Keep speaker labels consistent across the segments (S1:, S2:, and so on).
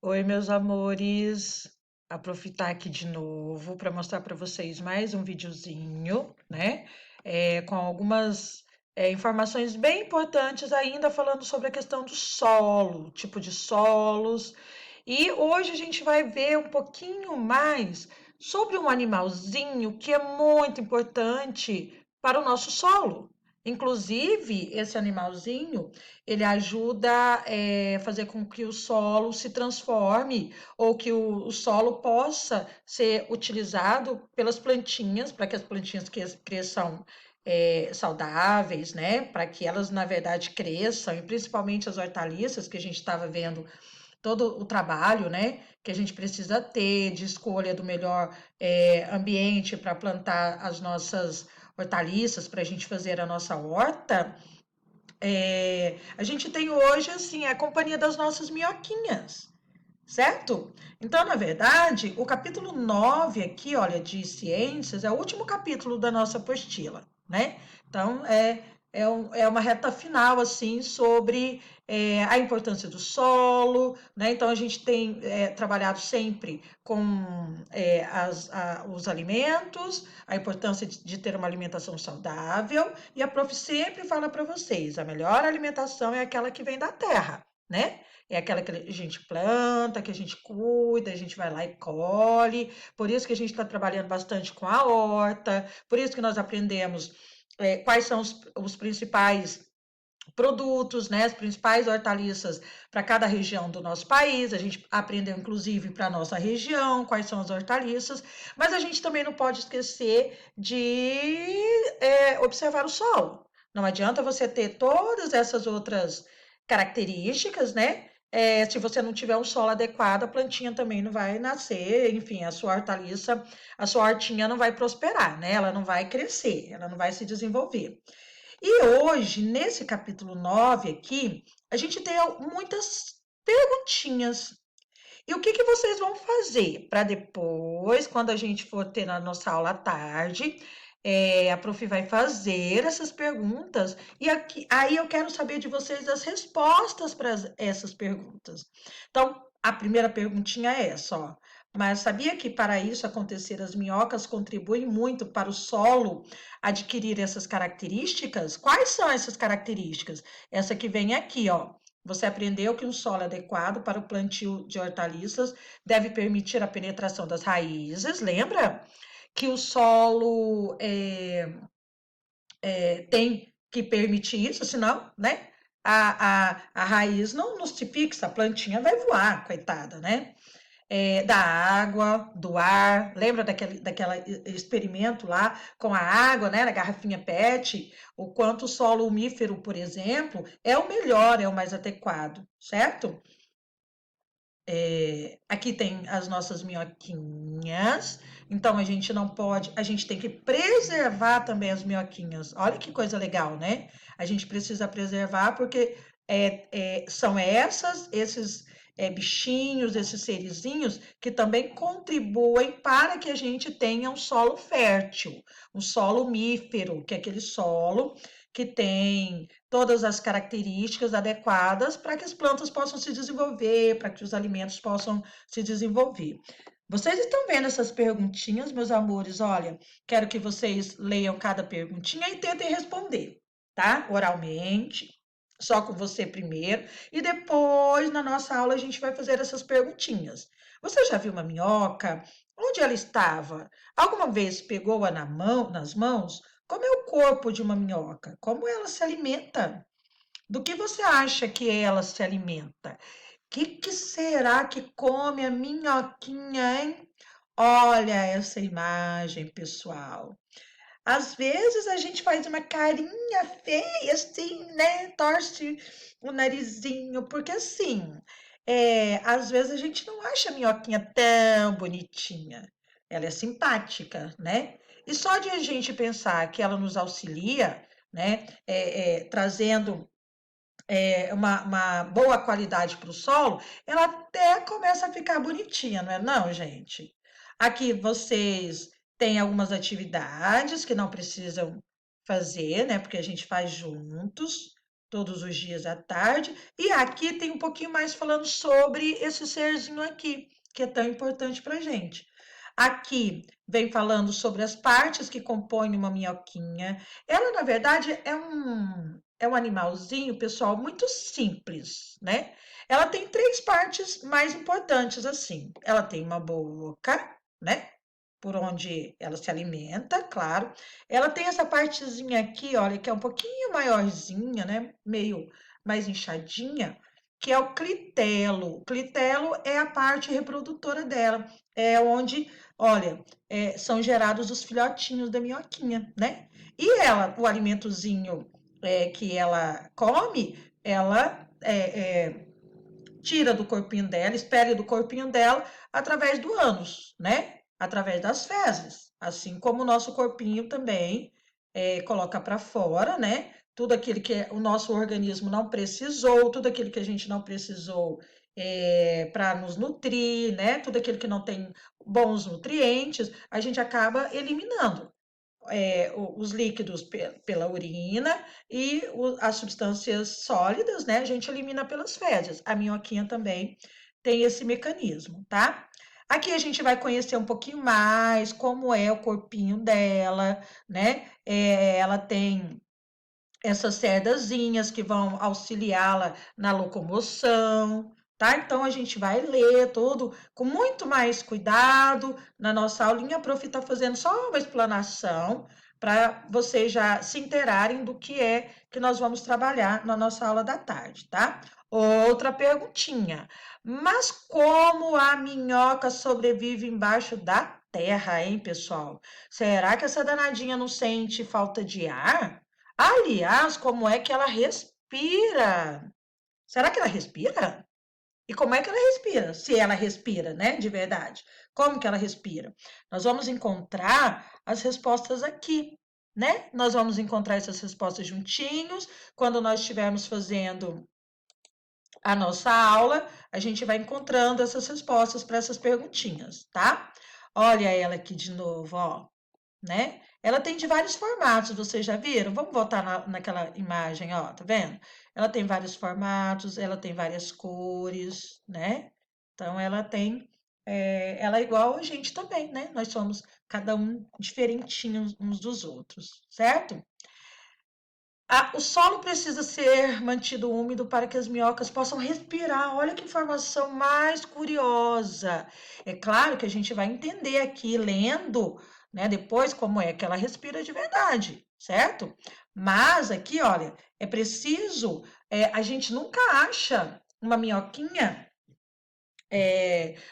S1: Oi, meus amores. Aproveitar aqui de novo para mostrar para vocês mais um videozinho, né? Com algumas informações bem importantes ainda falando sobre a questão do solo, tipo de solos. E hoje a gente vai ver um pouquinho mais sobre um animalzinho que é muito importante para o nosso solo. Inclusive, esse animalzinho ele ajuda a fazer com que o solo se transforme ou que o solo possa ser utilizado pelas plantinhas, para que as plantinhas cresçam saudáveis, né? Para que elas, na verdade, cresçam, e principalmente as hortaliças, que a gente estava vendo todo o trabalho, né, que a gente precisa ter de escolha do melhor ambiente para plantar as nossas hortaliças, para a gente fazer a nossa horta. A gente tem hoje, assim, a companhia das nossas minhoquinhas, certo? Então, na verdade, o capítulo 9 aqui, olha, de ciências, é o último capítulo da nossa apostila, né? Então, é uma reta final, assim, sobre a importância do solo, né? Então, a gente tem trabalhado sempre com os alimentos, a importância de ter uma alimentação saudável, e a prof sempre fala para vocês, a melhor alimentação é aquela que vem da terra, né? É aquela que a gente planta, que a gente cuida, a gente vai lá e colhe. Por isso que a gente está trabalhando bastante com a horta, por isso que nós aprendemos quais são os principais produtos, né, as principais hortaliças para cada região do nosso país. A gente aprendeu, inclusive, para a nossa região, quais são as hortaliças, mas a gente também não pode esquecer de observar o solo. Não adianta você ter todas essas outras características, né? Se você não tiver um solo adequado, a plantinha também não vai nascer, enfim, a sua hortaliça, a sua hortinha não vai prosperar, né? Ela não vai crescer, ela não vai se desenvolver. E hoje, nesse capítulo 9 aqui, a gente tem muitas perguntinhas. E o que que vocês vão fazer para depois, quando a gente for ter na nossa aula à tarde, a prof vai fazer essas perguntas e aí eu quero saber de vocês as respostas para essas perguntas. Então, a primeira perguntinha é essa, ó. Mas sabia que para isso acontecer, as minhocas contribuem muito para o solo adquirir essas características? Quais são essas características? Essa que vem aqui, ó. Você aprendeu que um solo adequado para o plantio de hortaliças deve permitir a penetração das raízes, lembra? Que o solo tem que permitir isso, senão, né? A raiz não se fixa, a plantinha vai voar, coitada, né? Da água, do ar. Lembra daquela experimento lá com a água, né, na garrafinha PET? O quanto o solo umífero, por exemplo, é o melhor, é o mais adequado, certo? Aqui tem as nossas minhoquinhas, então a gente não pode, a gente tem que preservar também as minhoquinhas. Olha que coisa legal, né? A gente precisa preservar porque são esses bichinhos, esses serizinhos que também contribuem para que a gente tenha um solo fértil, um solo umífero, que é aquele solo que tem todas as características adequadas para que as plantas possam se desenvolver, para que os alimentos possam se desenvolver. Vocês estão vendo essas perguntinhas, meus amores? Olha, quero que vocês leiam cada perguntinha e tentem responder, tá? Oralmente, só com você primeiro, e depois na nossa aula a gente vai fazer essas perguntinhas. Você já viu uma minhoca? Onde ela estava? Alguma vez pegou-a nas mãos? Como é o corpo de uma minhoca? Como ela se alimenta? Do que você acha que ela se alimenta? Que será que come a minhoquinha, hein? Olha essa imagem, pessoal. Às vezes a gente faz uma carinha feia, assim, né? Torce o narizinho, porque assim, às vezes a gente não acha a minhoquinha tão bonitinha. Ela é simpática, né? E só de a gente pensar que ela nos auxilia, né? Trazendo uma boa qualidade para o solo, ela até começa a ficar bonitinha, não é não, gente? Aqui vocês têm algumas atividades que não precisam fazer, né? Porque a gente faz juntos. todos os dias à tarde. E aqui tem um pouquinho mais falando sobre esse serzinho aqui, que é tão importante para gente. Aqui vem falando sobre as partes que compõem uma minhoquinha. Ela, na verdade, é um animalzinho, pessoal, muito simples, né? Ela tem três partes mais importantes, assim. Ela tem uma boca, né? Por onde ela se alimenta, claro. Ela tem essa partezinha aqui, olha, que é um pouquinho maiorzinha, né? Meio mais inchadinha, que é o clitelo. O clitelo é a parte reprodutora dela, é onde, olha, são gerados os filhotinhos da minhoquinha, né? E ela, o alimentozinho que ela come, ela tira do corpinho dela, espere do corpinho dela através do ânus, né? Através das fezes. Assim como o nosso corpinho também coloca para fora, né? Tudo aquilo que o nosso organismo não precisou, tudo aquilo que a gente não precisou para nos nutrir, né? Tudo aquilo que não tem bons nutrientes, a gente acaba eliminando os líquidos pela urina e as substâncias sólidas, né? A gente elimina pelas fezes. A minhoquinha também tem esse mecanismo, tá? Aqui a gente vai conhecer um pouquinho mais como é o corpinho dela, né? Ela tem essas cerdazinhas que vão auxiliá-la na locomoção, tá? Então a gente vai ler tudo com muito mais cuidado na nossa aulinha. A prof está fazendo só uma explanação para vocês já se inteirarem do que é que nós vamos trabalhar na nossa aula da tarde, tá? Outra perguntinha. Mas como a minhoca sobrevive embaixo da terra, hein, pessoal? Será que essa danadinha não sente falta de ar? Aliás, como é que ela respira? Será que ela respira? E como é que ela respira? Se ela respira, né, de verdade. Como que ela respira? Nós vamos encontrar as respostas aqui, né? Nós vamos encontrar essas respostas juntinhos. Quando nós estivermos fazendo a nossa aula, a gente vai encontrando essas respostas para essas perguntinhas, tá? Olha ela aqui de novo, ó, né? Ela tem de vários formatos, vocês já viram? Vamos voltar naquela imagem, ó, tá vendo? Ela tem vários formatos, ela tem várias cores, né? Então, ela é igual a gente também, né? Nós somos cada um diferentinhos uns dos outros, certo? O solo precisa ser mantido úmido para que as minhocas possam respirar. Olha que informação mais curiosa. É claro que a gente vai entender aqui, lendo, né, depois como é que ela respira de verdade, certo? Mas aqui, olha, é preciso, a gente nunca acha uma minhoquinha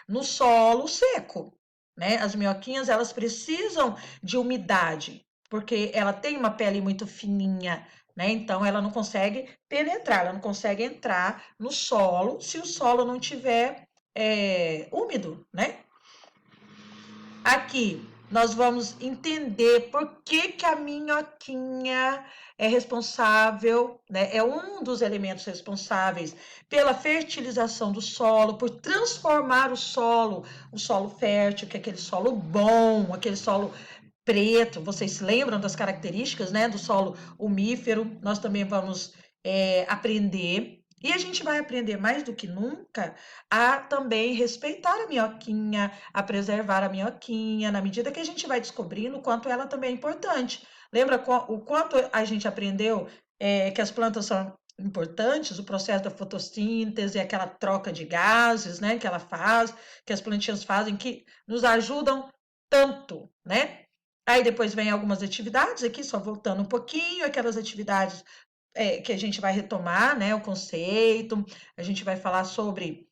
S1: no solo seco, né? As minhoquinhas, elas precisam de umidade, porque ela tem uma pele muito fininha, né? Então, ela não consegue penetrar, ela não consegue entrar no solo se o solo não tiver úmido, né? Aqui nós vamos entender por que, que a minhoquinha é responsável, né? É um dos elementos responsáveis pela fertilização do solo, por transformar o solo, um solo fértil, que é aquele solo bom, aquele solo preto. Vocês se lembram das características, né, do solo umífero? Nós também vamos aprender. E a gente vai aprender mais do que nunca a também respeitar a minhoquinha, a preservar a minhoquinha, na medida que a gente vai descobrindo o quanto ela também é importante. Lembra o quanto a gente aprendeu que as plantas são importantes, o processo da fotossíntese, aquela troca de gases, né, que ela faz, que as plantinhas fazem, que nos ajudam tanto, né? Aí depois vem algumas atividades aqui, só voltando um pouquinho, aquelas atividades que a gente vai retomar, né, o conceito, a gente vai falar sobre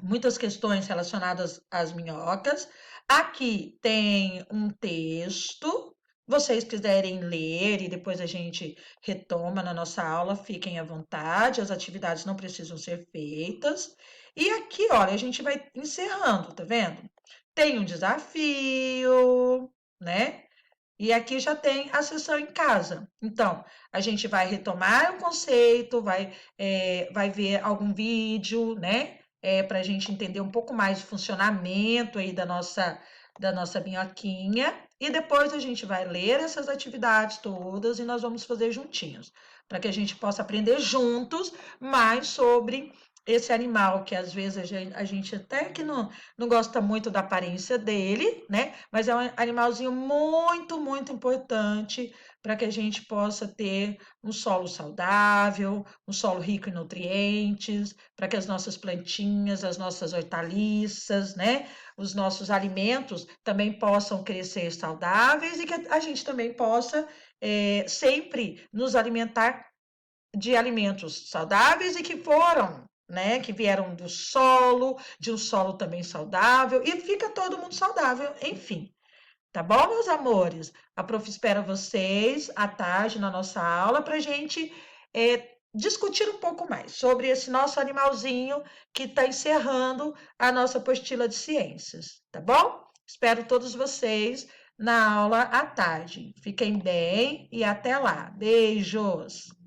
S1: muitas questões relacionadas às minhocas. Aqui tem um texto, vocês quiserem ler e depois a gente retoma na nossa aula, fiquem à vontade, as atividades não precisam ser feitas. E aqui, olha, a gente vai encerrando, tá vendo? Tem um desafio, né? E aqui já tem a sessão em casa. Então, a gente vai retomar o conceito, vai ver algum vídeo, né? Para a gente entender um pouco mais o funcionamento aí da nossa minhoquinha. E depois a gente vai ler essas atividades todas e nós vamos fazer juntinhos. para que a gente possa aprender juntos mais sobre esse animal, que às vezes a gente até que não gosta muito da aparência dele, né? Mas é um animalzinho muito, muito importante para que a gente possa ter um solo saudável, um solo rico em nutrientes, para que as nossas plantinhas, as nossas hortaliças, né? Os nossos alimentos também possam crescer saudáveis e que a gente também possa sempre nos alimentar de alimentos saudáveis e que foram, né, que vieram do solo, de um solo também saudável, e fica todo mundo saudável, enfim. Tá bom, meus amores? A prof espera vocês à tarde na nossa aula para a gente discutir um pouco mais sobre esse nosso animalzinho que está encerrando a nossa apostila de ciências, tá bom? Espero todos vocês na aula à tarde. Fiquem bem e até lá. Beijos!